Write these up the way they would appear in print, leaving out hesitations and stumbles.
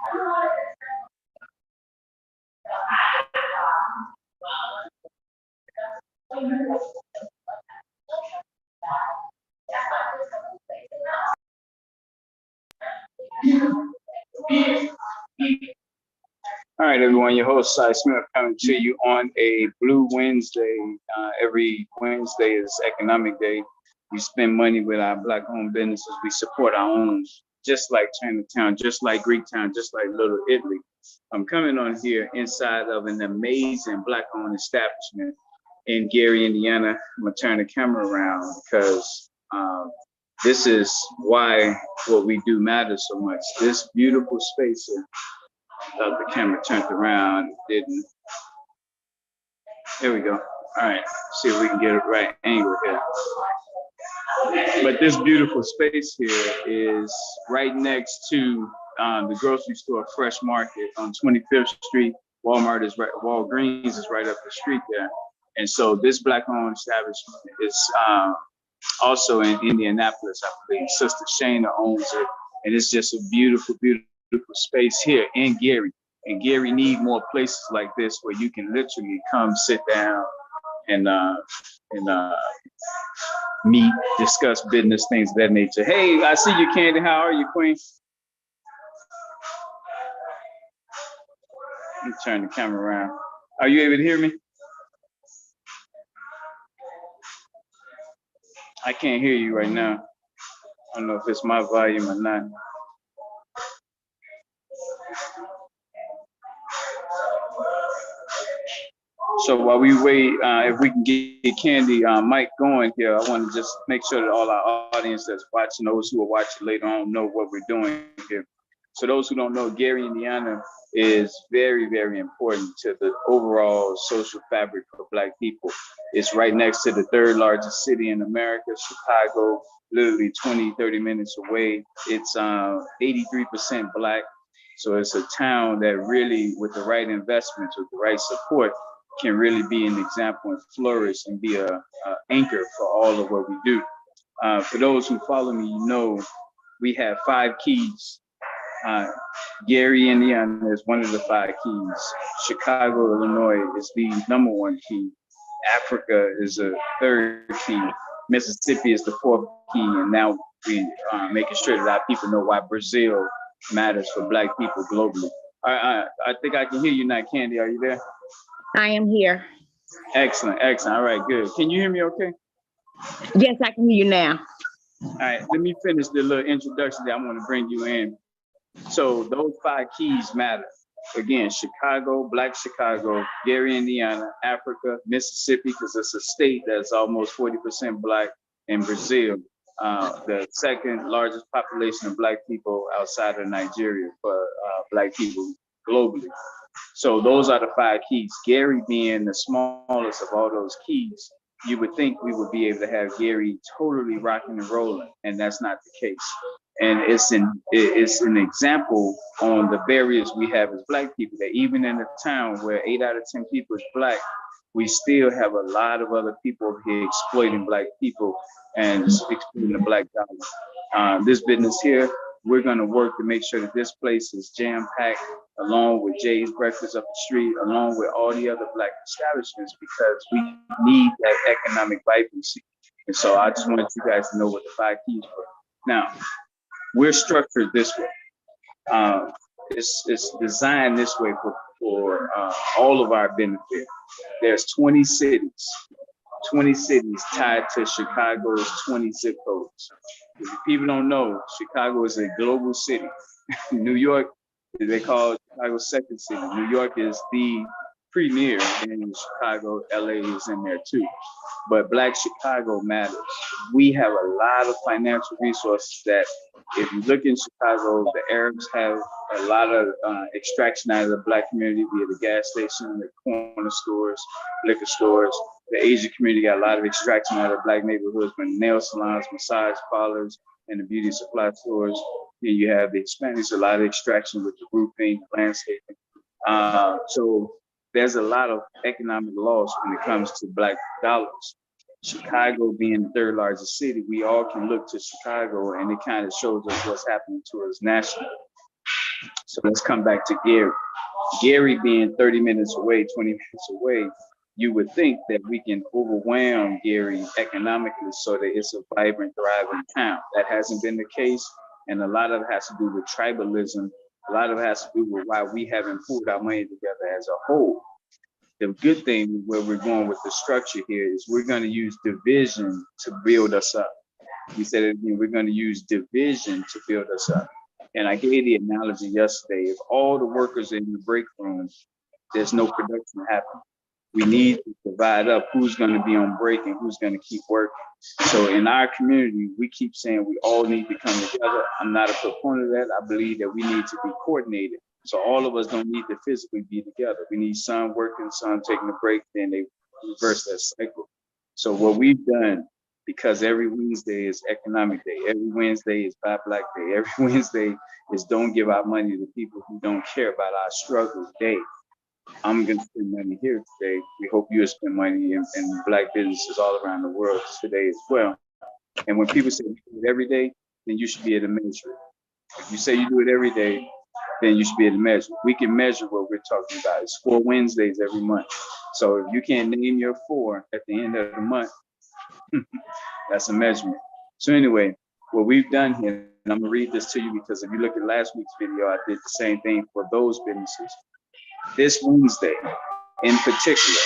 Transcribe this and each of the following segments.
All right, everyone, your host, Cy Smith, coming to you on a Blue Wednesday. Every Wednesday is Economic Day. We spend money with our Black-owned businesses. We support our own, just like Chinatown, just like Greektown, just like Little Italy. I'm coming on here inside of an amazing Black-owned establishment in Gary, Indiana. I'm going to turn the camera around because this is why what we do matters so much. This beautiful space here. The camera turned around, didn't. Here we go. All right, see if we can get it right angle here. But this beautiful space here is right next to the grocery store Fresh Market on 25th Street. Walmart is right, Walgreens is right up the street there. And so this Black-owned establishment is also in Indianapolis, I believe. Sister Shayna owns it, and it's just a beautiful, beautiful space here in Gary. And Gary need more places like this where you can literally come sit down and meet, discuss business, things of that nature. Hey, I see you, Candy. How are you, Queen? Let me turn the camera around. Are you able to hear me? I can't hear you right now. I don't know if it's my volume or not. So while we wait, if we can get Candy Mike going here, I want to just make sure that all our audience that's watching, those who are watching later on, know what we're doing here. So those who don't know, Gary, Indiana is very, very important to the overall social fabric of Black people. It's right next to the third largest city in America, Chicago, literally 20, 30 minutes away. It's 83% Black. So it's a town that really, with the right investments, with the right support, can really be an example and flourish and be a anchor for all of what we do. For those who follow me, you know we have 5 keys. Gary, Indiana is one of the 5 keys. Chicago, Illinois is the #1 key. Africa is a 3rd key. Mississippi is the 4th key. And now we making sure that our people know why Brazil matters for Black people globally. I think I can hear you now, Candy. Are you there? I am here. Excellent, excellent. All right, good. Can you hear me okay? Yes, I can hear you now. All right, let me finish the little introduction that I want to bring you in. So those 5 keys matter. Again, Chicago, Black Chicago, Gary, Indiana, Africa, Mississippi, because it's a state that's almost 40% Black, and Brazil, the 2nd largest population of Black people outside of Nigeria for Black people globally. So those are the 5 keys. Gary being the smallest of all those keys, you would think we would be able to have Gary totally rocking and rolling, and that's not the case. And it's an example on the barriers we have as Black people, that even in a town where 8 out of 10 people is Black, we still have a lot of other people over here exploiting Black people and exploiting the Black dollar. This business here, we're gonna work to make sure that this place is jam-packed, along with Jay's Breakfast up the street, along with all the other Black establishments, because we need that economic vibrancy. And so I just wanted you guys to know what the 5 keys were. Now, we're structured this way. It's designed this way for all of our benefit. There's 20 cities tied to Chicago's 20 zip codes. If people don't know, Chicago is a global city. New York, they call it Chicago's 2nd city. New York is the premier, and Chicago, LA is in there too. But Black Chicago matters. We have a lot of financial resources that, if you look in Chicago, the Arabs have a lot of extraction out of the Black community via the gas station, the corner stores, liquor stores. The Asian community got a lot of extraction out of Black neighborhoods, with nail salons, massage parlors, and the beauty supply stores. Then you have the Hispanics, a lot of extraction with the roofing, landscaping. So there's a lot of economic loss when it comes to Black dollars. Chicago being the 3rd largest city, we all can look to Chicago, and it kind of shows us what's happening to us nationally. So let's come back to Gary. Gary being 30 minutes away, 20 minutes away, you would think that we can overwhelm Gary economically so that it's a vibrant, thriving town. That hasn't been the case. And a lot of it has to do with tribalism. A lot of it has to do with why we haven't pulled our money together as a whole. The good thing where we're going with the structure here is we're going to use division to build us up. We said it again, we're going to use division to build us up. And I gave the analogy yesterday, if all the workers in the break room, there's no production happening. We need to divide up who's going to be on break and who's going to keep working. So in our community, we keep saying we all need to come together. I'm not a proponent of that. I believe that we need to be coordinated. So all of us don't need to physically be together. We need some working, some taking a break, then they reverse that cycle. So what we've done, because every Wednesday is economic day, every Wednesday is Buy Black Day, every Wednesday is don't give our money to people who don't care about our struggles day. I'm going to spend money here today. We hope you spend money in Black businesses all around the world today as well. And when people say you do it every day, then you should be able to measure it. If you say you do it every day, then you should be able to measure. We can measure what we're talking about. It's 4 Wednesdays every month. So if you can't name your 4 at the end of the month, that's a measurement. So anyway, what we've done here, and I'm gonna read this to you because if you look at last week's video, I did the same thing for those businesses. This Wednesday, in particular,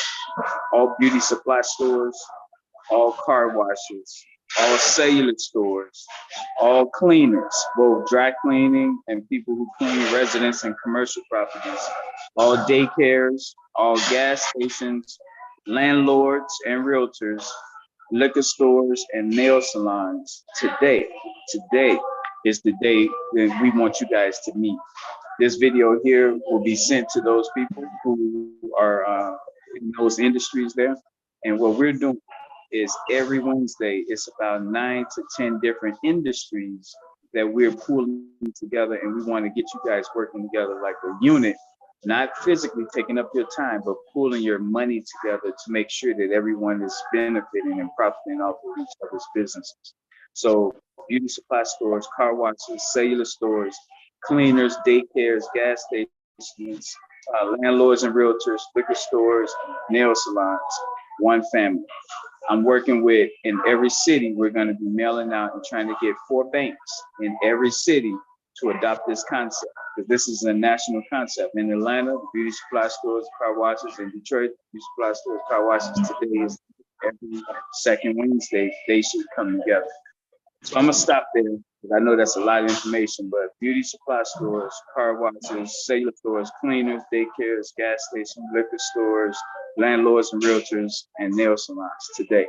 all beauty supply stores, all car washes, all cellular stores, all cleaners, both dry cleaning and people who clean residence and commercial properties, all daycares, all gas stations, landlords and realtors, liquor stores and nail salons. Today is the day that we want you guys to meet. This video here will be sent to those people who are in those industries there. And what we're doing is every Wednesday, it's about 9 to 10 different industries that we're pulling together, and we want to get you guys working together like a unit, not physically taking up your time, but pulling your money together to make sure that everyone is benefiting and profiting off of each other's businesses. So beauty supply stores, car washes, cellular stores, cleaners, daycares, gas stations, landlords and realtors, liquor stores, nail salons, one family. I'm working with, in every city, we're going to be mailing out and trying to get 4 banks in every city to adopt this concept, because this is a national concept. In Atlanta, the beauty supply stores, car washes. In Detroit, beauty supply stores, car washes. Today is every second Wednesday, they should come together. So I'm gonna stop there, because I know that's a lot of information, but beauty supply stores, car washes, cellular stores, cleaners, daycares, gas stations, liquor stores, landlords and realtors, and nail salons today.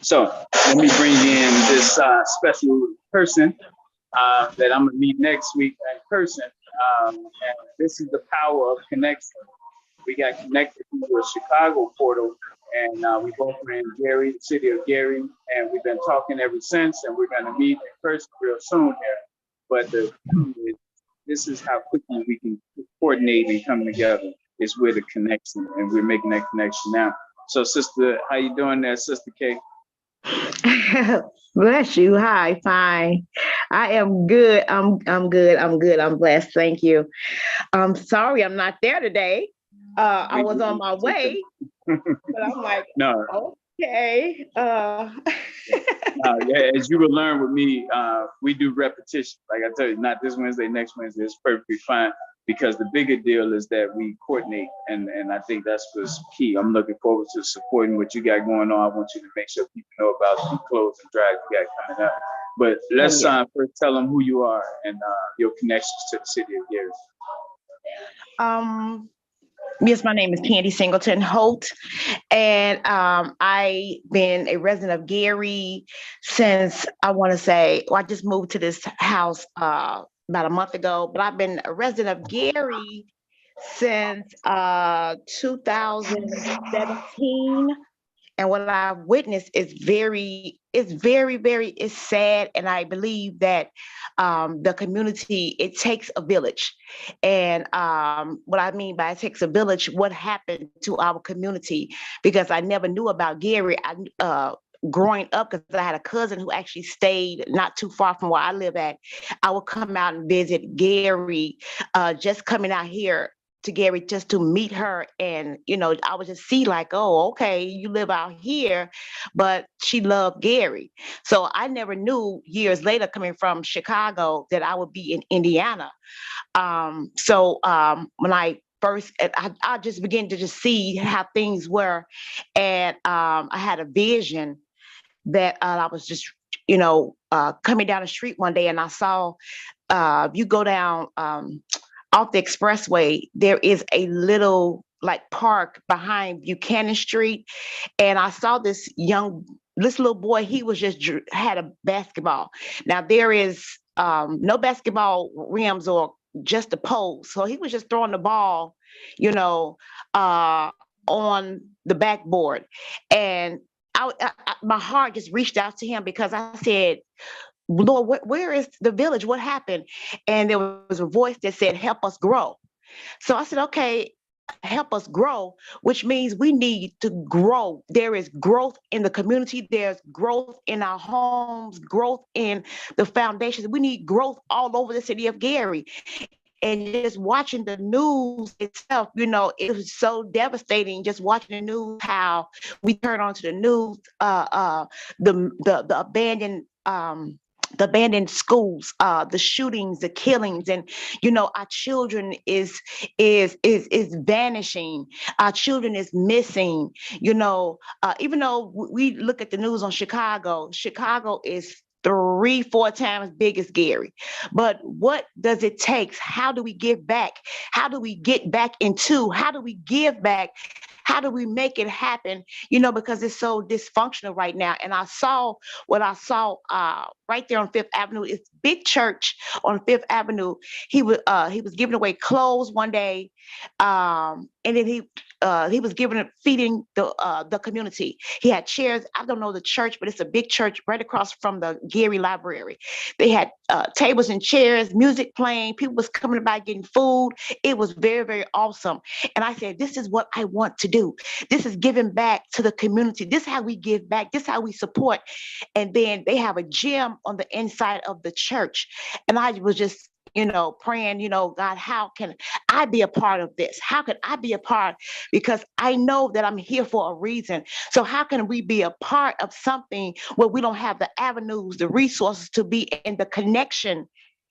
So let me bring in this special person that I'm gonna meet next week in person. And this is the power of connection. We got connected through a Chicago portal, and we both are in Gary, the city of Gary, and we've been talking ever since, and we're gonna meet in person real soon here. But this is how quickly we can coordinate and come together. It's with a connection, and we're making that connection now. So sister, how you doing there, Sister K? Bless you. Hi, fine. I am good. I'm good. I'm good. I'm blessed. Thank you. I'm sorry I'm not there today. I was on my way, but I'm like, No. okay. Yeah, as you will learn with me, we do repetition. Like I tell you, not this Wednesday, next Wednesday, it's perfectly fine, because the bigger deal is that we coordinate, and I think that's what's key. I'm looking forward to supporting what you got going on. I want you to make sure people know about the clothes and drive you got coming up. But let's first tell them who you are and your connections to the city of Gary. Yes, my name is Candy Singleton Holt, and I've been a resident of Gary since, I want to say, well, I just moved to this house about a month ago, but I've been a resident of Gary since 2017. And what I've witnessed is very, it's sad. And I believe that the community, it takes a village. And what I mean by it takes a village, what happened to our community, because I never knew about Gary. growing up, because I had a cousin who actually stayed not too far from where I live at, I would come out and visit Gary, just coming out here to Gary just to meet her. And, I would just see like, oh, okay, you live out here, but she loved Gary. So I never knew years later coming from Chicago that I would be in Indiana. When I first, I just began to just see how things were. And I had a vision that I was just, coming down the street one day, and I saw, you go down off the expressway, there is a little like park behind Buchanan Street. And I saw this little boy, he was just had a basketball. Now there is no basketball rims or just a pole. So he was just throwing the ball, you know, on the backboard. And my heart just reached out to him, because I said, Lord, where is the village? What happened? And there was a voice that said, help us grow. So I said, okay, help us grow, which means we need to grow. There is growth in the community. There's growth in our homes, growth in the foundations. We need growth all over the city of Gary. And just watching the news itself, it was so devastating. Just watching the news, how we turn on to the news, the abandoned. The abandoned schools, the shootings, the killings, and our children is vanishing. Our children is missing. Even though we look at the news on Chicago, Chicago is 3-4 times big as Gary. But what does it take? How do we give back? How do we get back into? How do we give back? How do we make it happen? Because it's so dysfunctional right now. And I saw what I saw right there on Fifth Avenue. It's big church on Fifth Avenue. He was giving away clothes one day, and then he was feeding the community. He had chairs. I don't know the church, but it's a big church right across from the Gary Library. They had tables and chairs, music playing. People was coming by getting food. It was very, very awesome. And I said, this is what I want to do. This is giving back to the community. This is how we give back. This is how we support. And then they have a gym on the inside of the church. And I was just praying, God, how can I be a part of this? How can I be a part? Because I know that I'm here for a reason. So how can we be a part of something where we don't have the avenues, the resources to be in the connection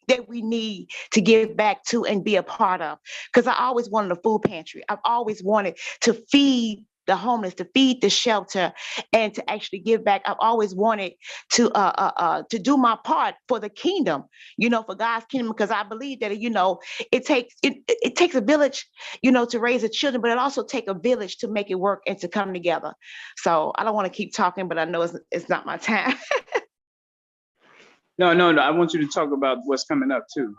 that we need to give back to and be a part of? Because I always wanted a food pantry. I've always wanted to feed the homeless, to feed the shelter, and to actually give back. I've always wanted to do my part for the kingdom, for God's kingdom, because I believe that it takes a village, to raise the children, but it also takes a village to make it work and to come together. So I don't want to keep talking, but I know it's not my time. No. I want you to talk about what's coming up too,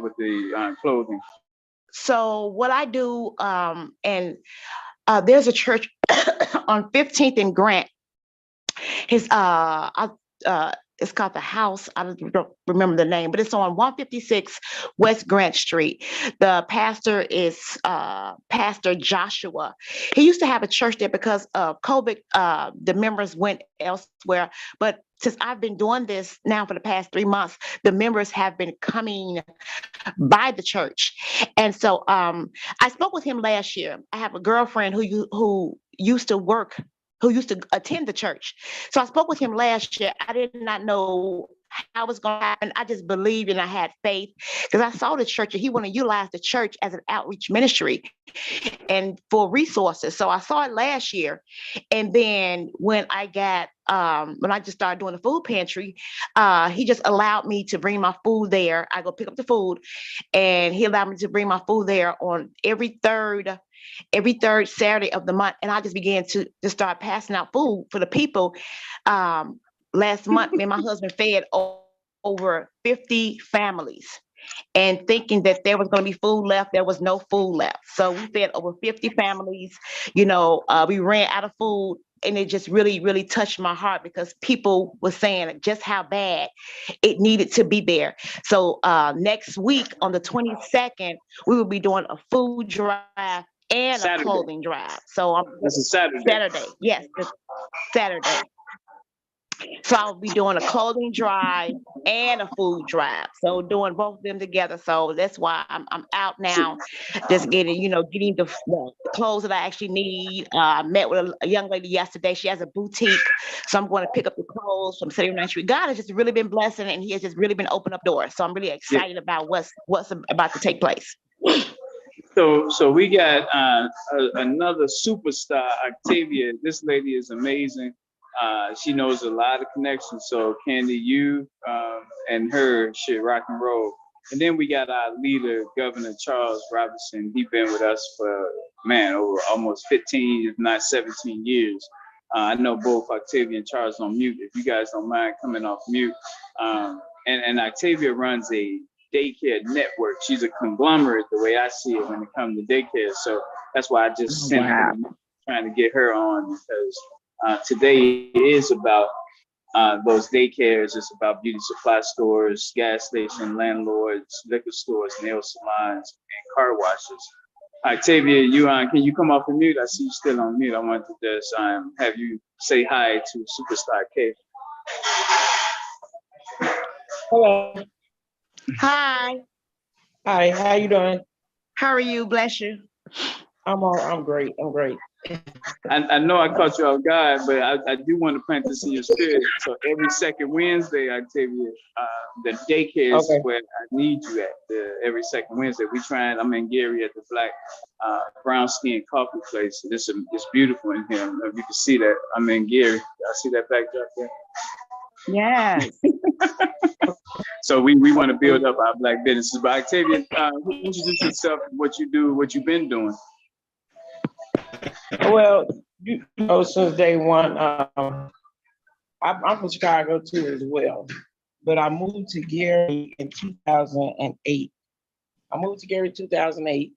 with the clothing. So what I do, and there's a church on 15th and Grant. It's called the House. I don't remember the name, but it's on 156 West Grant Street. The pastor is Pastor Joshua. He used to have a church there. Because of COVID, the members went elsewhere. But since I've been doing this now for the past 3 months, the members have been coming by the church. And so I spoke with him last year. I have a girlfriend who used to attend the church. So I spoke with him last year. I did not know how it was going to happen. I just believed and I had faith, because I saw the church and he wanted to utilize the church as an outreach ministry and for resources. So I saw it last year. And then when I just started doing the food pantry, he just allowed me to bring my food there. I go pick up the food, and he allowed me to bring my food there on every third Saturday of the month. And I just began to start passing out food for the people. Last month, me and my husband fed over 50 families, and thinking that there was going to be food left, there was no food left. So we fed over 50 families. We ran out of food, and it just really, really touched my heart, because people were saying just how bad it needed to be there. So next week on the 22nd, we will be doing a food drive and Saturday. a clothing drive. So That's a Saturday. Saturday, yes, Saturday. So I'll be doing a clothing drive and a food drive. So doing both of them together. So that's why I'm out now, just getting, getting the clothes that I actually need. I met with a young lady yesterday. She has a boutique. So I'm going to pick up the clothes from City of 9th Street. God has just really been blessing, and he has just really been opening up doors. So I'm really Yeah. excited about what's about to take place. So we got another superstar, Octavia. This lady is amazing. She knows a lot of connections. So Candy, you and her should rock and roll. And then we got our leader, Governor Charles Robinson. He's been with us for, man, over almost 15, if not 17 years. I know both Octavia and Charles on mute. If you guys don't mind coming off mute. And Octavia runs a daycare network. She's a conglomerate, the way I see it when it comes to daycare. So that's why I just sent her, trying to get her on, because today is about those daycares. It's about beauty supply stores, gas station landlords, liquor stores, nail salons, and car washes. Octavia, can you come off the mute? I see you still on mute. I want to just have you say hi to Superstar K. Hello. Hi. Hi, how you doing? How are you? Bless you. I'm great. I'm great. I know I caught you off guard, but I do want to plant this in your spirit. So every second Wednesday, Octavia, the daycare is where I need you at. Every second Wednesday, I'm in Gary at the Black Brown Skin Coffee Place. It's beautiful in here. If you can see that, I'm in Gary. I see that backdrop there. Yes. So we want to build up our Black businesses. But Octavia, introduce yourself, what you do, what you've been doing. Well, since day one, I'm from Chicago too as well, but I moved to Gary in 2008. I moved to Gary 2008,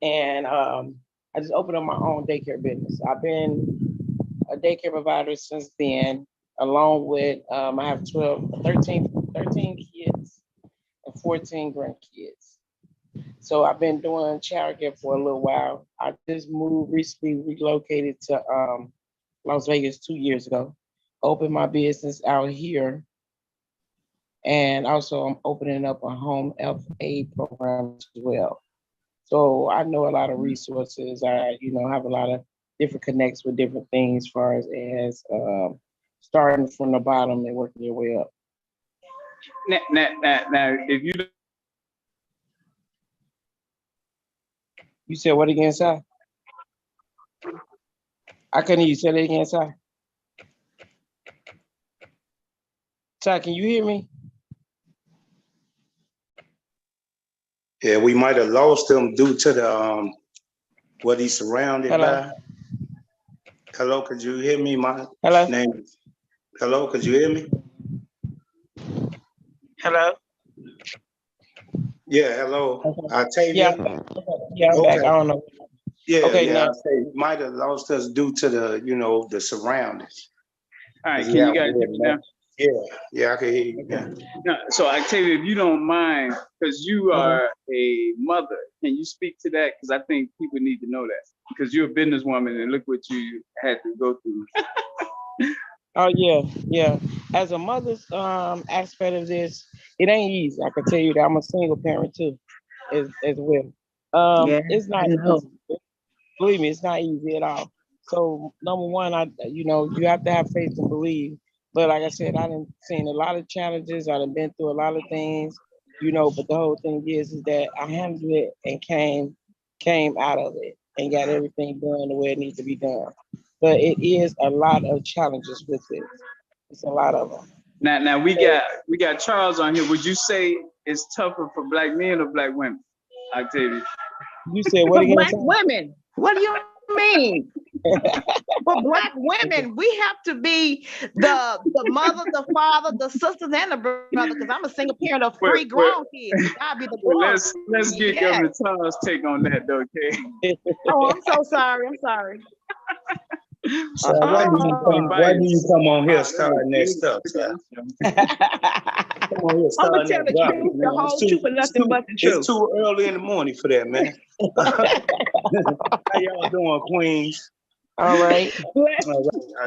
and I just opened up my own daycare business. I've been a daycare provider since then, along with I have 13 kids and 14 grandkids. So I've been doing childcare for a little while. I just recently relocated to Las Vegas 2 years ago. Opened my business out here. And also I'm opening up a home FA program as well. So I know a lot of resources. I, have a lot of different connects with different things as far as starting from the bottom and working your way up. Now, if you said what again, Si? I couldn't hear you. Say that again, Si. Si, can you hear me? Yeah, we might have lost him due to the what he's surrounded by. Hello, could you hear me? My name. Hello, could you hear me? Hello. Yeah, hello. Octavia. Yeah, I'm back. I don't know. Yeah, okay, yeah. now. I say might have lost us due to the the surroundings. All right, can you guys hear me now? Yeah, I can hear you. Yeah. Now, so Octavia, if you don't mind, because you are a mother, can you speak to that? Because I think people need to know that. Because you're a businesswoman, and look what you had to go through. Oh yeah. As a mother's aspect of this, it ain't easy. I can tell you that I'm a single parent too, as well. It's not easy. Believe me, it's not easy at all. So number one, you have to have faith and believe. But like I said, I done seen a lot of challenges. I done been through a lot of things, but the whole thing is that I handled it and came out of it and got everything done the way it needs to be done. But it is a lot of challenges with it. It's a lot of them. Now we got Charles on here. Would you say it's tougher for Black men or Black women, Octavia? You said what again? Black women. What do you mean? For Black women, we have to be the mother, the father, the sisters, and the brother. Because I'm a single parent of 3 grown kids. I'll be the boss. Let's get Governor Charles' take on that, though, okay? Oh, I'm so sorry. I'm sorry. So why do you come on here starting that stuff? Come on here I'm gonna starting tell that the garbage, truth, man. the whole truth, and nothing but the truth. It's too early in the morning for that, man. How y'all doing, Queens? All right.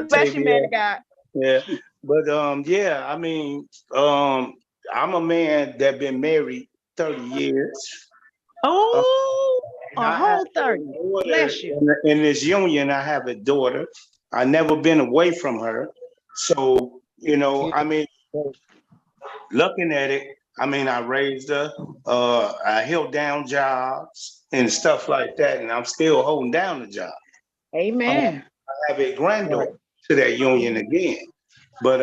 Bless you, man of God. Yeah, but yeah, I mean, I'm a man that been married 30 years. Uh, Oh, and a I have whole a 30. daughter Bless you. in this union. I have a daughter. I never been away from her. So, I mean, looking at it, I mean, I raised her, I held down jobs and stuff like that, and I'm still holding down the job. Amen. I have a granddaughter Right. to that union again. But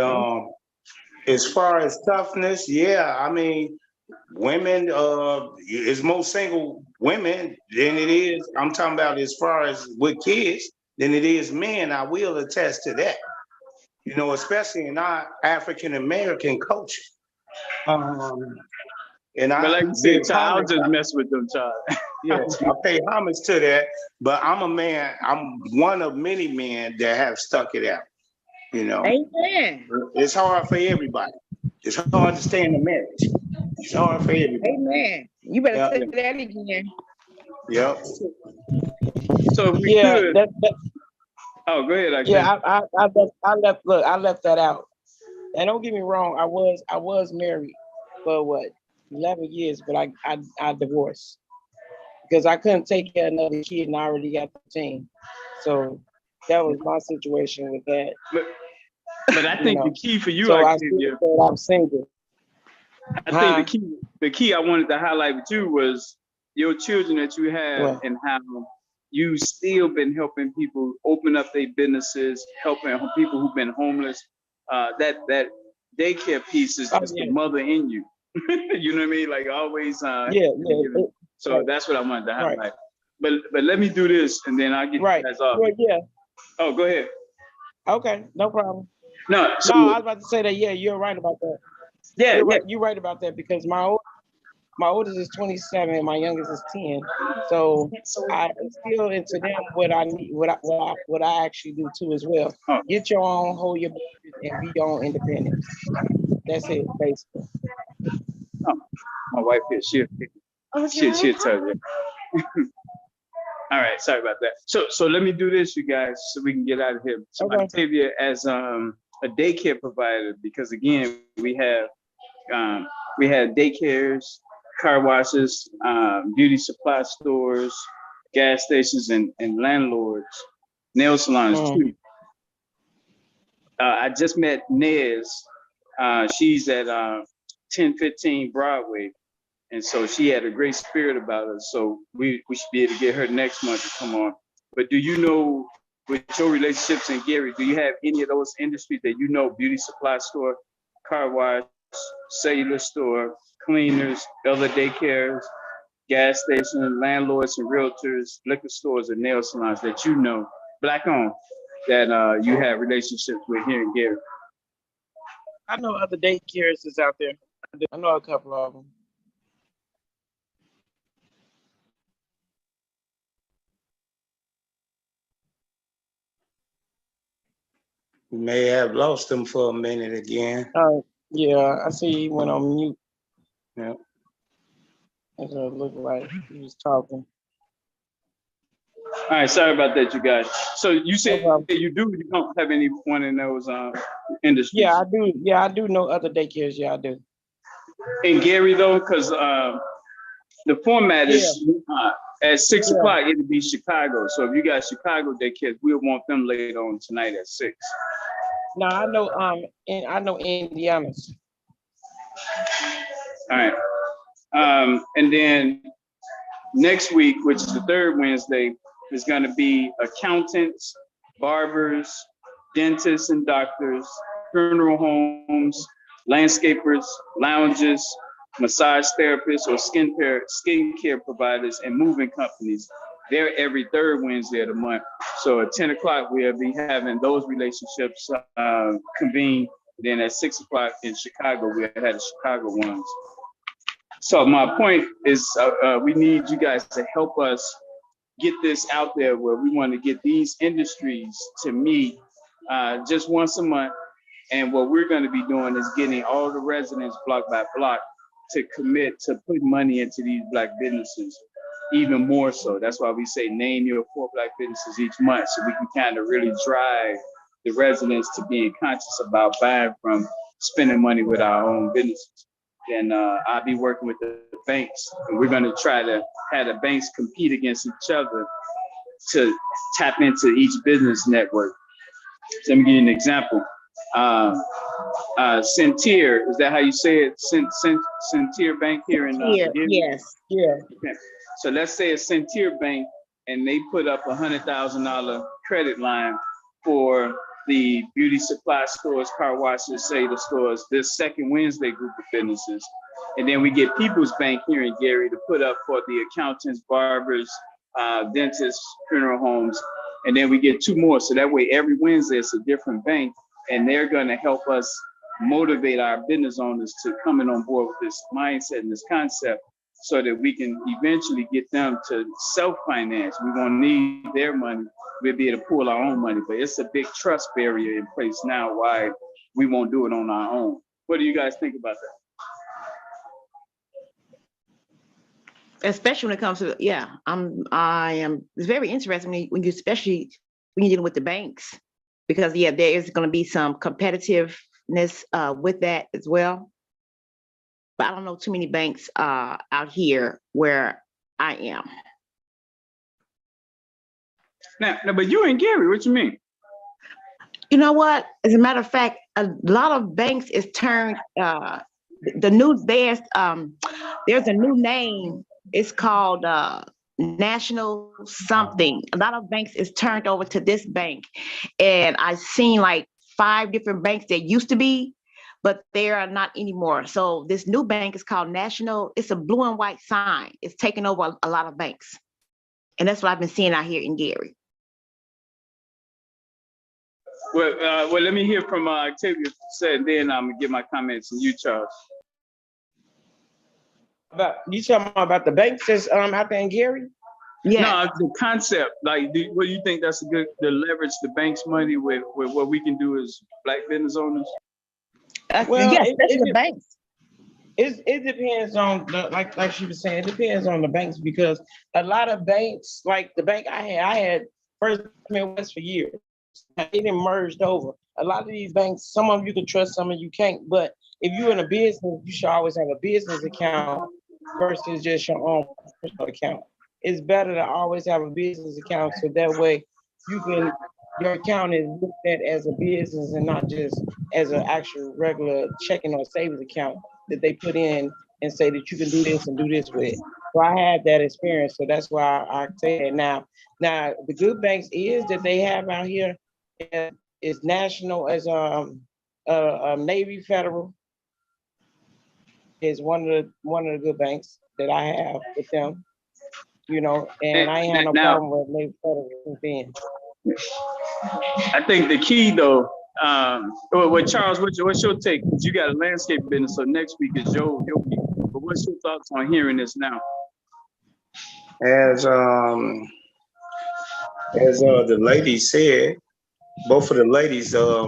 as far as toughness, yeah, I mean, women, it's more single women than it is. I'm talking about as far as with kids than it is men. I will attest to that. Especially in our African American culture. Um, and But I like you said, give child, I'll homage. just mess with them, child. Yes, I pay homage to that. But I'm a man. I'm one of many men that have stuck it out. You know, Amen. it's hard for everybody. It's hard to stay in the marriage. It's hard for everybody. Amen. You better Yeah, say that again. yeah. So if we Yeah, could, that oh, go ahead, yeah, Akshay. I left that out. And don't get me wrong, I was married for what, 11 years, but I divorced because I couldn't take care of another kid and I already got 13. So that was my situation with that, But, but I you think the know. key for you, So I still Octavia, said I'm single. I think Huh? the key I wanted to highlight with you was your children that you have What? and how you still been helping people open up their businesses, helping people who've been homeless. That daycare piece is Oh just the yeah. mother in you. You know what I mean? Like always. Yeah, yeah. So Right, that's what I wanted to right, highlight. But let me do this and then I'll get you right. guys off. Well, yeah. Oh, go ahead. Okay, no problem. No, No, I so was about to say that, yeah, you're right about that. yeah, yeah. You're right about that because my oldest is 27 and my youngest is 10. So I instill into them what I need, what I actually do too as well. Oh, Get your own, hold your budget, and be your own independence. That's it, basically. oh, my wife here, she'll tell you. All right, sorry about that. So let me do this, you guys, so we can get out of here. So Okay. Octavia, as a daycare provider, because again, we had daycares, car washes, beauty supply stores, gas stations, and landlords, nail salons too. I just met Nez. She's at 1015 Broadway. And so she had a great spirit about us. So we should be able to get her next month to come on. But do you know, with your relationships in Gary, do you have any of those industries that you know, beauty supply store, car wash, cellular store, cleaners, other daycares, gas stations, landlords and realtors, liquor stores, and nail salons that you know, black owned, that you have relationships with here in Gary? I know other daycares is out there. I know a couple of them. We may have lost them for a minute again. Yeah, I see he went on mute. Yeah. That's what it looked like. He was talking. All right, sorry about that, you guys. So you No said problem. you don't have anyone in those industries. Yeah, I do. Yeah, I do know other daycares. Yeah, I do. In Gary though, because the format Yeah, is at 6 yeah. o'clock, it'll be Chicago. So if you got Chicago daycares, we'll want them later on tonight at 6. No, I know. I know Indiana's. All right. And then next week, which is the third Wednesday, is going to be accountants, barbers, dentists and doctors, funeral homes, landscapers, lounges, massage therapists, or skincare providers, and moving companies. They're every third Wednesday of the month. So at 10 o'clock, we'll be having those relationships convene. Then at 6 o'clock in Chicago, we'll have the Chicago ones. So my point is we need you guys to help us get this out there where we want to get these industries to meet just once a month. And what we're going to be doing is getting all the residents block by block to commit to put money into these Black businesses, even more so. That's why we say name your 4 Black businesses each month so we can kind of really drive the residents to being conscious about buying from, spending money with our own businesses. And I'll be working with the banks, and we're going to try to have the banks compete against each other to tap into each business network. So let me give you an example. Centir, is that how you say it? Centir Bank here in Here, Gary? yes, yeah. Okay. So let's say a Centir Bank, and they put up $100,000 credit line for the beauty supply stores, car washes, cellular stores, this second Wednesday group of businesses. And then we get People's Bank here in Gary to put up for the accountants, barbers, dentists, funeral homes. And then we get two more. So that way every Wednesday it's a different bank, and they're gonna help us motivate our business owners to coming on board with this mindset and this concept, so that we can eventually get them to self-finance. We're gonna need their money. We'll be able to pull our own money, but it's a big trust barrier in place now why we won't do it on our own. What do you guys think about that? Especially when it comes to, yeah, it's very interesting especially when you're dealing with the banks, because yeah, there is going to be some competitiveness with that as well. But I don't know too many banks out here where I am. Now, but you in Gary, what you mean? You know what? As a matter of fact, a lot of banks is turned, there's a new name. It's called National something. A lot of banks is turned over to this bank. And I've seen like 5 different banks that used to be, but they are not anymore. So this new bank is called National. It's a blue and white sign. It's taking over a lot of banks. And that's what I've been seeing out here in Gary. Well, let me hear from Octavia said, then I'm gonna give my comments and you, Charles. You talking about the banks that's out there in Gary? Yeah. No, the concept, like, what do you think that's a good to leverage the bank's money with what we can do as Black business owners? Well, yes, especially the banks. It depends on like she was saying, it depends on the banks, because a lot of banks, like the bank I had First Midwest for years. It didn't merged over. A lot of these banks, some of them you can trust, some of you can't. But if you're in a business, you should always have a business account versus just your own personal account. It's better to always have a business account, so that way your account is looked at as a business and not just as an actual regular checking or savings account that they put in and say that you can do this and do this with. So I had that experience, so that's why I say it now. Now the good banks is that they have out here is national, as Navy Federal is one of the good banks that I have with them, and I ain't had no problem with Navy Federal since then. I think the key though, Charles, what's your take? Because you got a landscape business, so next week is your week. But what's your thoughts on hearing this now? As the lady said, both of the ladies, I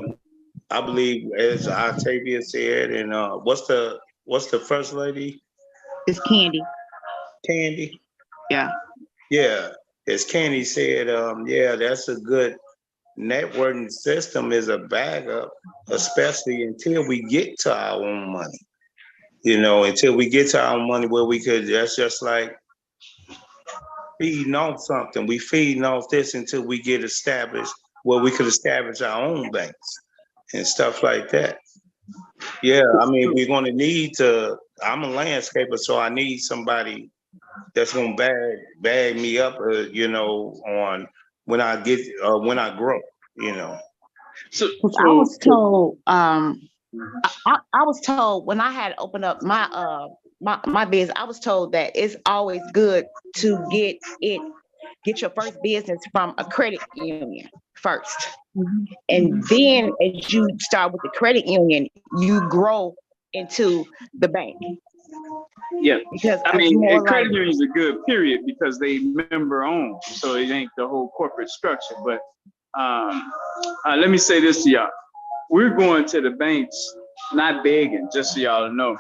believe, as Octavia said, and what's the first lady? It's Candy. Candy. Yeah. Yeah, as Candy said, yeah, that's a good networking system is a backup, especially until we get to our own money. Until we get to our money where we could, that's just like feeding off something. We feeding off this until we get established where we could establish our own banks and stuff like that. Yeah, I mean, we're gonna need to, I'm a landscaper, so I need somebody that's gonna bag me up, on when I get, when I grow, So I was told, I was told when I had opened up my business, I was told that it's always good to get your first business from a credit union first. And then as you start with the credit union, you grow into the bank. Yeah, because I mean, more credit unions are good, period, because they member owned, so it ain't the whole corporate structure. But let me say this to y'all: we're going to the banks, not begging. Just so y'all know,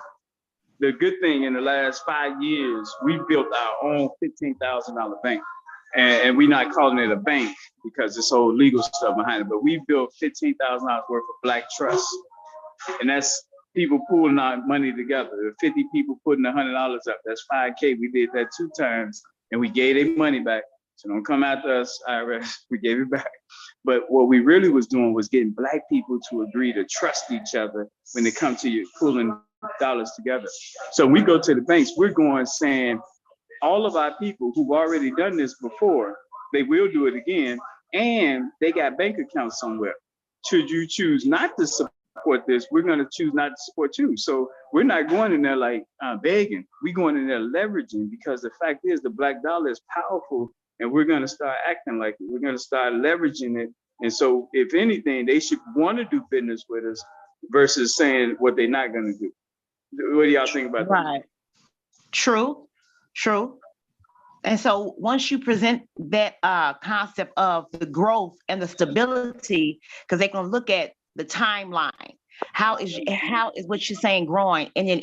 the good thing in the last 5 years, we built our own $15,000 bank. and we're not calling it a bank because this whole legal stuff behind it, but we built $15,000 worth of Black trust. And that's people pooling our money together. 50 people putting $100 up, that's 5K. We did that 2 times and we gave their money back. So don't come after us, IRS, we gave it back. But what we really was doing was getting Black people to agree to trust each other when it comes to you pulling dollars together. So we go to the banks, we're going saying, all of our people who've already done this before, they will do it again, and they got bank accounts somewhere. Should you choose not to support this, we're going to choose not to support you. So we're not going in there like begging. We're going in there leveraging, because the fact is the Black dollar is powerful, and we're going to start acting like it. We're going to start leveraging it. And so if anything, they should want to do business with us versus saying what they're not going to do. What do y'all think about that? Right. True. And so once you present that concept of the growth and the stability, because they're going to look at the timeline. How is what you're saying growing, and then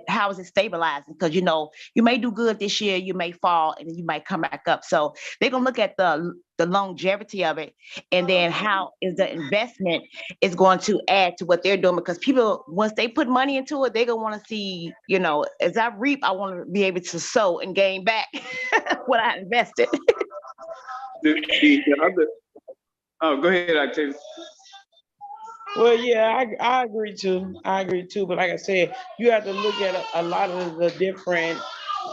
how is it stabilizing? Because you may do good this year, you may fall, and then you might come back up. So they're gonna look at the longevity of it, and then how is the investment is going to add to what they're doing. Because people, once they put money into it, they're gonna want to see, as I reap, I want to be able to sow and gain back what I invested. The other, oh, go ahead, Octavia. Well, yeah, I agree too. But like I said, you have to look at a lot of the different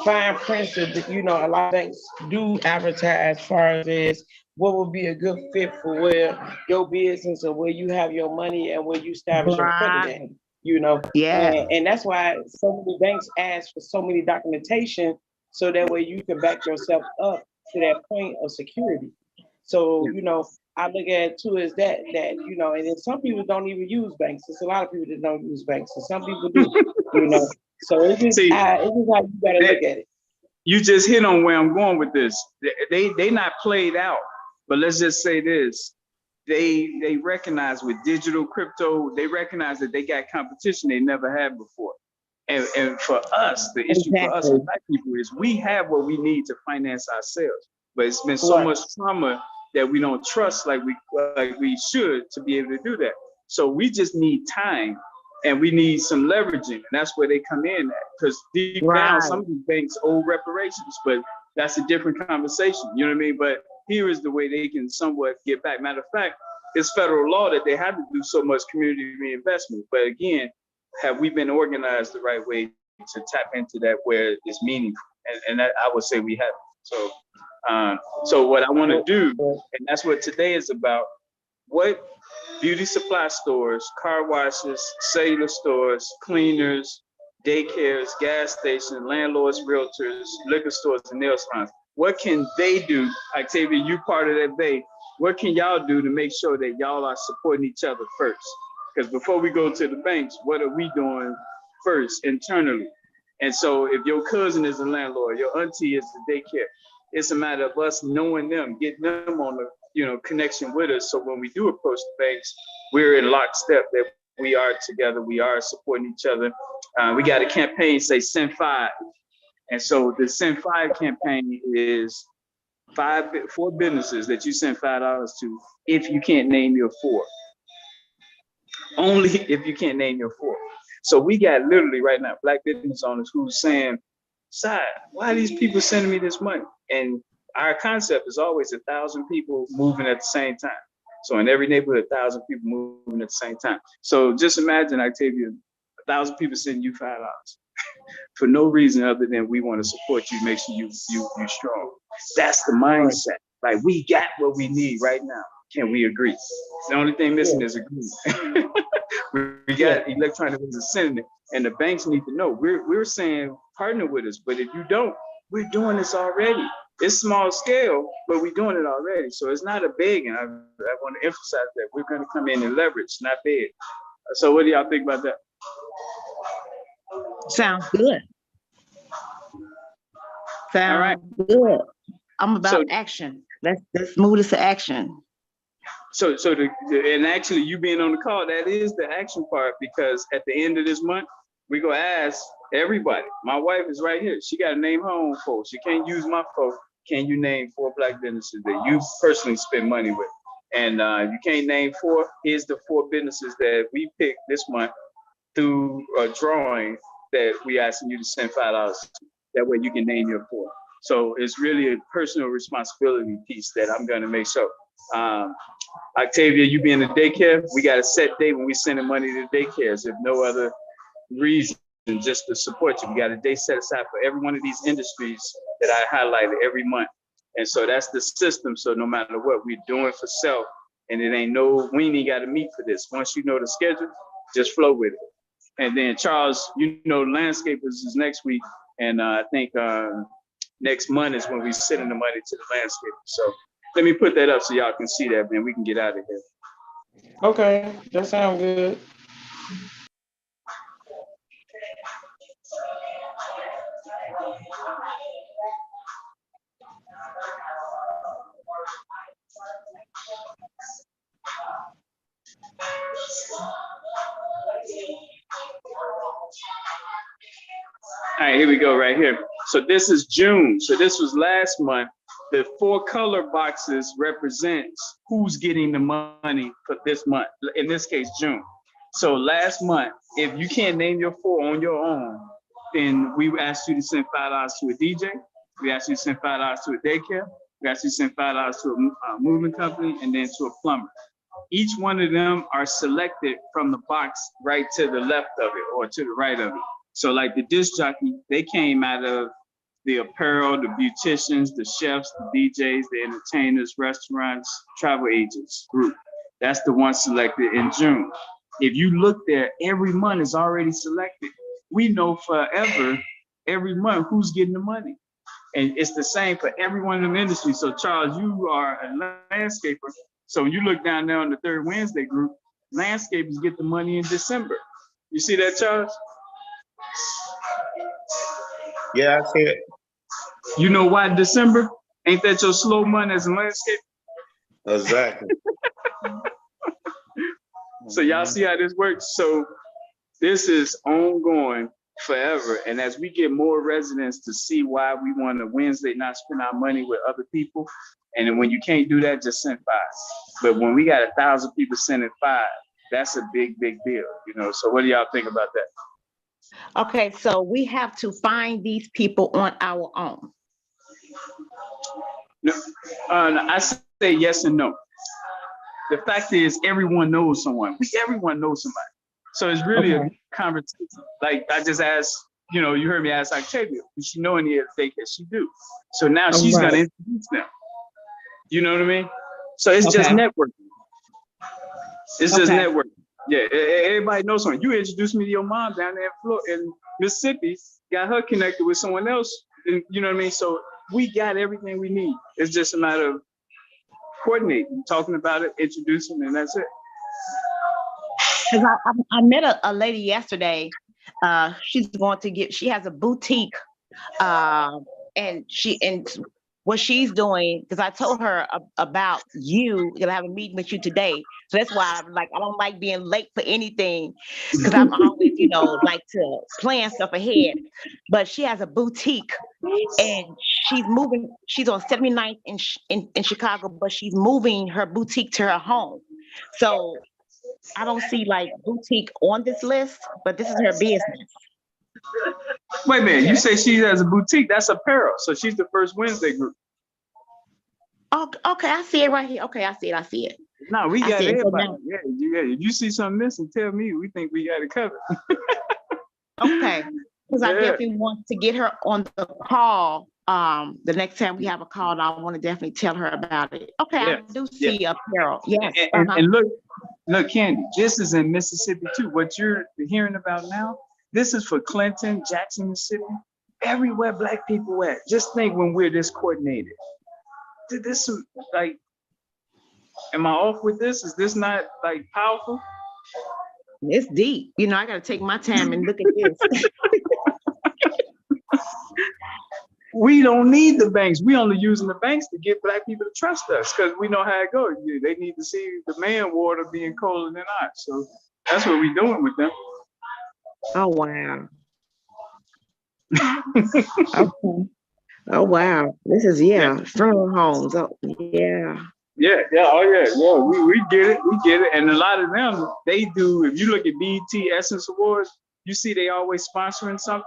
fine prints that, a lot of banks do advertise as far as what would be a good fit for where your business or where you have your money and where you establish your credit at, Yeah. And that's why so many banks ask for so many documentation, so that way you can back yourself up to that point of security. So, I look at it too is that and then some people don't even use banks. There's a lot of people that don't use banks, and some people do, So it's just how you gotta look at it. You just hit on where I'm going with this. They not played out, but let's just say this. They recognize with digital crypto, they recognize that they got competition they never had before. And for us, the issue for us as Black people is we have what we need to finance ourselves. But it's been so much trauma that we don't trust like we should to be able to do that. So we just need time, and we need some leveraging, and that's where they come in at. Because deep down, some of these banks owe reparations, but that's a different conversation. You know what I mean? But here is the way they can somewhat get back. Matter of fact, it's federal law that they have to do so much community reinvestment. But again, have we been organized the right way to tap into that where it's meaningful? And that, I would say we haven't. So what I want to do, and that's what today is about, what beauty supply stores, car washes, cellular stores, cleaners, daycares, gas stations, landlords, realtors, liquor stores, and nail salons, what can they do? Octavia, you part of that bay. What can y'all do to make sure that y'all are supporting each other first? Because before we go to the banks, what are we doing first internally? And so if your cousin is a landlord, your auntie is a daycare, it's a matter of us knowing them, getting them on the connection with us. So when we do approach the banks, we're in lockstep that we are together, we are supporting each other. We got a campaign, say Send 5. And so the Send 5 campaign is 4 businesses that you send $5 to if you can't name your 4. Only if you can't name your 4. So we got literally right now Black business owners who's saying, "Side, why are these people sending me this money?" And our concept is always 1,000 people moving at the same time. So in every neighborhood, 1,000 people moving at the same time. So just imagine, Octavia, 1,000 people sending you $5 for no reason other than we want to support you, make sure you strong. That's the mindset. Like, we got what we need right now. Can we agree? The only thing missing is agreement. We got electronic as a synonym, and the banks need to know. We're saying partner with us, but if you don't, we're doing this already. It's small scale, but we're doing it already. So it's not a begging. I want to emphasize that we're going to come in and leverage, not beg. So what do y'all think about that? Sounds good. Sounds good. I'm about action. Let's move this to action. So and actually you being on the call, that is the action part, because at the end of this month, we gonna ask everybody. My wife is right here. She got to name her own phone. She can't use my phone. can you name 4 black businesses that you personally spend money with? And if you can't name 4, here's the 4 businesses that we picked this month through a drawing that we asking you to send $5. That way you can name your 4. So it's really a personal responsibility piece that I'm gonna make sure. Octavia, you be in the daycare, we got a set date when we sending money to daycares, if no other reason, just to support you. We got a day set aside for every one of these industries that I highlighted every month. And so that's the system. So no matter what, we're doing for self, and it ain't no, we ain't got to meet for this. Once you know the schedule, just flow with it. And then Charles, you know, landscapers is next week. And I think next month is when we send the money to the landscapers. So let me put that up so y'all can see that, man. We can get out of here. Okay, that sounds good. All right, here we go right here. So this is June. So this was last month. The 4 color boxes represents who's getting the money for this month. In this case, June. So last month, if you can't name your 4 on your own, then we asked you to send $5 to a DJ. We asked you to send $5 to a daycare. We asked you to send $5 to a moving company, and then to a plumber. Each one of them are selected from the box right to the left of it or to the right of it. So like the disc jockey, they came out of the apparel, the beauticians, the chefs, the DJs, the entertainers, restaurants, travel agents group. That's the one selected in June. If you look there, every month is already selected. We know forever, every month, who's getting the money. And it's the same for every one of them industries. So Charles, you are a landscaper. So when you look down there on the Third Wednesday group, landscapers get the money in December. You see that, Charles? Yeah, I see it. You know why December? Ain't that your slow month as a landscaper? Exactly. So y'all see how this works? So this is ongoing forever. And as we get more residents to see why we want to Wednesday not spend our money with other people, and then when you can't do that, just send 5. But when we got 1,000 people sending 5, that's a big, big deal, you know? So what do y'all think about that? Okay, so we have to find these people on our own. No, I say yes and no. The fact is, everyone knows someone. Everyone knows somebody. So it's really a conversation. Like I just asked, you know, you heard me ask Octavia, does she know any of the daycare? She do. So now she's gonna introduce them. You know what I mean? So it's just networking. It's just networking. Yeah, everybody knows someone. You introduced me to your mom down there in Mississippi, got her connected with someone else. And, you know what I mean? So we got everything we need. It's just a matter of coordinating, talking about it, introducing, and that's it. Because I met a lady yesterday. She has a boutique, and what she's doing, because I told her about you, gonna have a meeting with you today. So that's why I'm like, I don't like being late for anything, because I'm always, like to plan stuff ahead. But she has a boutique, and she's moving. She's on 79th in Chicago, but she's moving her boutique to her home. So I don't see like boutique on this list, but this is her business. Wait a minute, you say she has a boutique, that's apparel. So she's the First Wednesday group. Oh, okay, I see it right here. Okay, I see it. No, we got everybody. Yeah. If you see something missing, tell me. We think we got it covered. Okay, because I definitely want to get her on the call. The next time we have a call, I want to definitely tell her about it. Okay, I do see apparel. Yes. And look, Candy, this is in Mississippi too. What you're hearing about now, this is for Clinton, Jackson, Mississippi, everywhere Black people at. Just think when we're this coordinated. This is like, am I off with this? Is this not like powerful? It's deep. I got to take my time and look at this. We don't need the banks. We only using the banks to get Black people to trust us because we know how it goes. They need to see the man water being colder than ours. So that's what we're doing with them. Oh, wow. Okay. Oh wow. This is funeral homes. Oh yeah. Oh yeah. We get it, and a lot of them they do. If you look at BET Essence Awards, you see they always sponsoring something.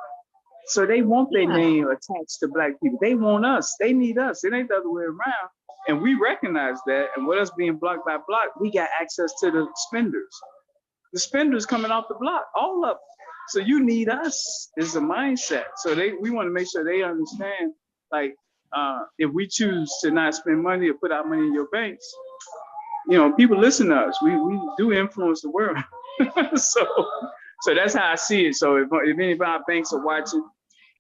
So they want their Yeah. name attached to Black people. They want us. They need us. It ain't the other way around. And we recognize that. And with us being block by block, we got access to the spenders. The spenders coming off the block, all of them. So you need us is a mindset. So we want to make sure they understand, like, if we choose to not spend money or put our money in your banks, people listen to us. We do influence the world. so that's how I see it. So if any of our banks are watching,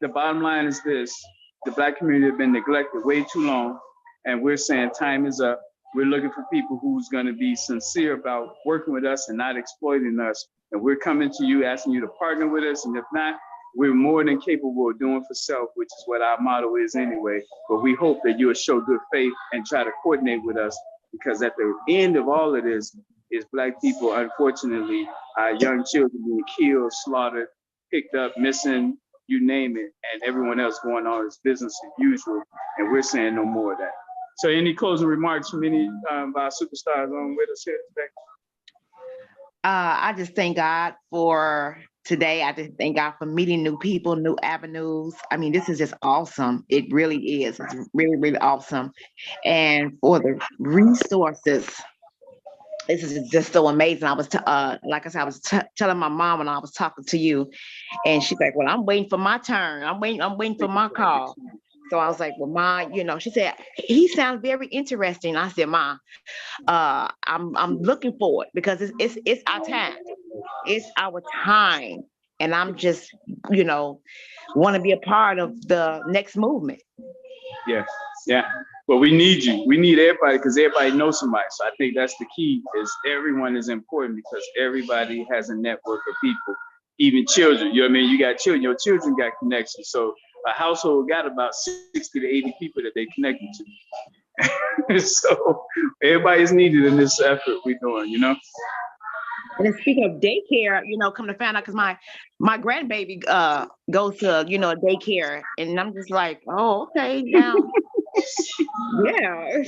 the bottom line is this: the Black community has been neglected way too long, and we're saying time is up. We're looking for people who's going to be sincere about working with us and not exploiting us. And we're coming to you, asking you to partner with us. And if not, we're more than capable of doing for self, which is what our motto is anyway. But we hope that you'll show good faith and try to coordinate with us, because at the end of all of this is Black people, unfortunately, our young children being killed, slaughtered, picked up, missing, you name it, and everyone else going on as business as usual. And we're saying no more of that. So any closing remarks from any of our superstars on with us here today? I just thank God for today. I just thank God for meeting new people, new avenues. I mean, this is just awesome. It really is. It's really, really awesome. And for the resources, this is just so amazing. I was, like I said, I was telling my mom when I was talking to you, and she's like, "Well, I'm waiting for my turn. I'm waiting for my call." So I was like, "Well, Ma, she said he sounds very interesting." I said, "Ma, I'm looking for it because it's our time. It's our time, and I'm just want to be a part of the next movement." Yeah. But we need you. We need everybody, because everybody knows somebody. So I think that's the key, is everyone is important, because everybody has a network of people, even children. You know what I mean? You got children, your children got connections. So a household got about 60 to 80 people that they connected to. So everybody's needed in this effort we're doing. And then speaking of daycare, come to find out, because my grandbaby goes to a daycare, and I'm just like, oh, okay, now, yeah.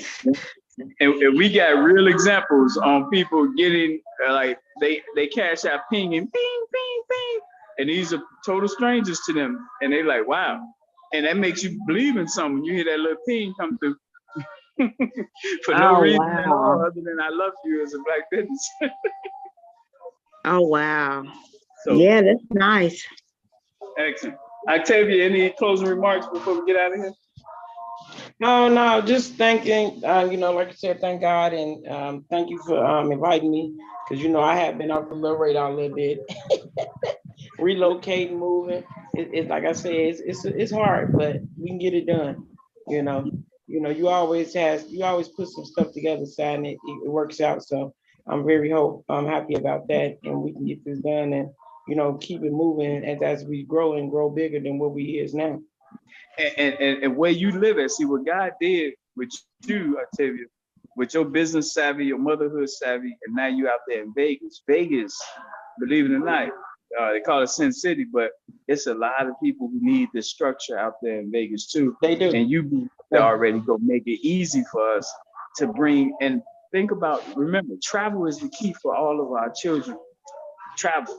And we got real examples on people getting like they cash out ping and ping, ping, ping, and these are total strangers to them, and they like, wow, and that makes you believe in something. You hear that little ping come through for no reason at all, other than I love you as a Black business. Oh wow. So, yeah, that's nice. Excellent. Octavia, any closing remarks before we get out of here? No, just thanking, like I said, thank God, and thank you for inviting me, because I have been off the little radar a little bit. Relocating, moving, it's like I said, it's hard, but we can get it done. You always put some stuff together, side, and it works out. So I'm happy about that, and we can get this done, and keep it moving as we grow and grow bigger than what we is now. And where you live at, see what God did with you, Octavia, with your business savvy, your motherhood savvy, and now you out there in Vegas. Vegas, believe it or not, they call it Sin City, but it's a lot of people who need this structure out there in Vegas too. They do. And you already go make it easy for us to bring, and think about, remember, travel is the key for all of our children. Travel.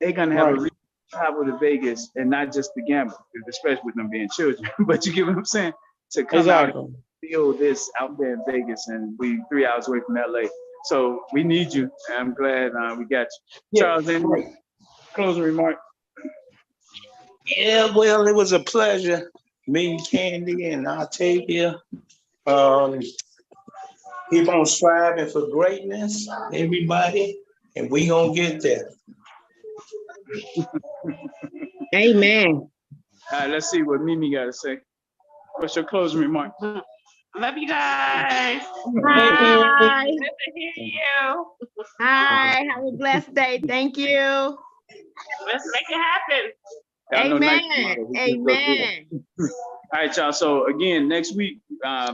They're gonna have a reason to travel to Vegas, and not just to gamble, especially with them being children. But you get what I'm saying? To come out and feel this out there in Vegas, and we 3 hours away from LA. So we need you. And I'm glad we got you. Yeah. Charles, any closing remark? Yeah, well, it was a pleasure meeting Candy and Octavia. Keep on striving for greatness, everybody, and we gonna get there. Amen. All right, let's see what Mimi got to say. What's your closing remark? Love you guys. Hi. Good to hear you. Hi. Have a blessed day. Thank you. Let's make it happen. Amen. Amen. All right, y'all. So again, next week,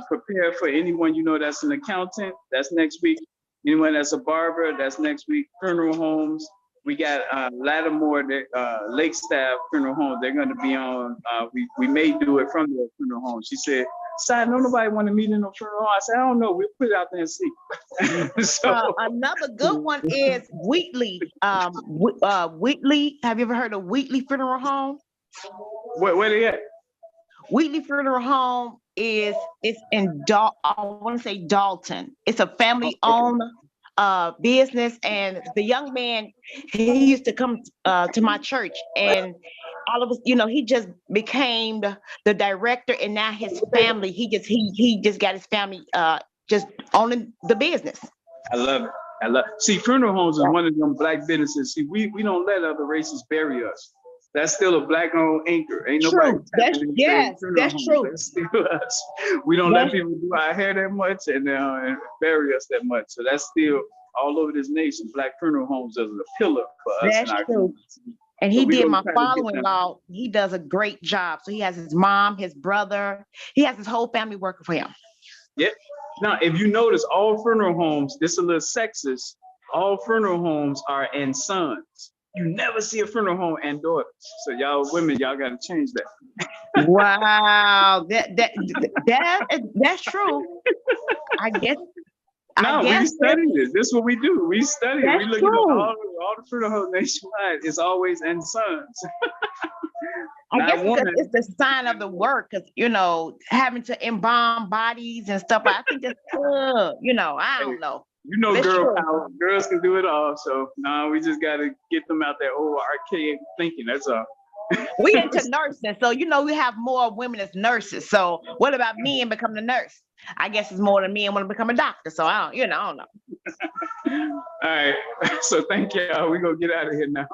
prepare for anyone that's an accountant. That's next week. Anyone that's a barber, that's next week. Funeral homes, We got Lattimore, Lake Staff Funeral Home. They're going to be on. We may do it from the funeral home. She said, "Side, no nobody want to meet in no funeral home." I said, "I don't know. We'll put it out there and see." So Another good one is Wheatley. Wheatley. Have you ever heard of Wheatley Funeral Home? where they at? Wheatley Funeral Home it's in I want to say Dalton. It's a family-owned business, and the young man, he used to come to my church, and all of us, he just became the director, and now his family, he just got his family just owning the business. I love it. See, funeral homes is one of them black businesses. See, we don't let other races bury us. That's still a black-owned anchor. Ain't nobody. True. That's true. That's still us. We don't let people do our hair that much and bury us that much. So that's still all over this nation. Black funeral homes is a pillar for us. That's true. And he did my father-in-law. He does a great job. So he has his mom, his brother. He has his whole family working for him. Yep. Now, if you notice, all funeral homes, this is a little sexist. All funeral homes are in sons. You never see a funeral home and daughters. So y'all women, y'all got to change that. Wow, that's true. I guess. We studied it. This is what we do. We study it. We look at all the funeral homes nationwide. It's always in sons. I guess it's the sign of the work, because having to embalm bodies and stuff. I think that's I don't know. Girl power. Girls can do it all. So we just got to get them out that old archaic thinking. That's all. We into nursing, so we have more women as nurses. So what about men becoming a nurse? I guess it's more than men want to become a doctor. So I don't know. All right. So thank y'all. We're gonna get out of here now.